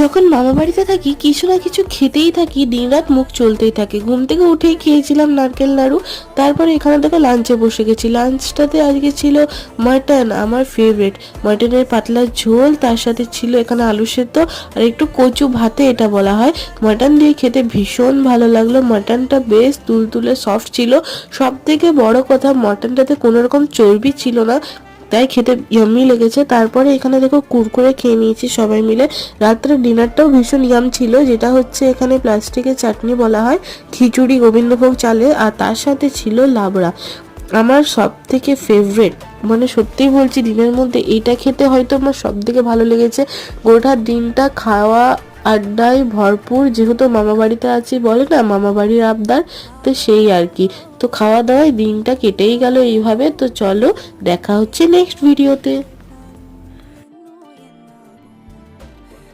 যখন মামা বাড়িতে থাকি কিছু না কিছু খেতেই থাকি, দিনরাত মুখ চলতেই থাকে। ঘুম থেকে উঠেই খেয়েছিলাম নারকেল নাড়ু, তারপরে এখানে থেকে লাঞ্চে বসে গেছি। লাঞ্চটাতে আজকে ছিল মাটন, আমার ফেভারিট মাটনের পাতলা ঝোল, তার সাথে ছিল এখানে আলু সেদ্ধ আর একটু কচু ভাতে এটা বলা হয়। মাটন দিয়ে খেতে ভীষণ ভালো লাগলো। মাটনটা বেশ তুলতুলে সফট ছিল, সব থেকে বড় কথা মাটনটাতে কোনো রকম চর্বি ছিল না, তাই খেতে ইয়াম্মি লেগেছে। তারপরে এখানে দেখো কুরকুরে খেয়ে নিয়েছি সবাই মিলে। রাত্রে ডিনারটাও ভীষণ ইয়াম ছিল, যেটা হচ্ছে এখানে প্লাস্টিকের চাটনি বলা হয়, খিচুড়ি গোবিন্দভোগ চালে, আর তার সাথে ছিল লাবড়া, আমার সব থেকে ফেভারিট। মানে সত্যিই বলছি, দিনের মধ্যে এটা খেতে হয়তো আমার সব থেকে ভালো লেগেছে। গোটা দিনটা খাওয়া আড্ডায় ভরপুর, যেহেতু মামা বাড়িতে আছি, বলে না মামা বাড়ির আবদার, তো সেই আর কি। তো খাওয়া দাওয়ায় দিনটা কেটেই গেল এইভাবে। তো চলো দেখা হচ্ছে নেক্সট ভিডিওতে।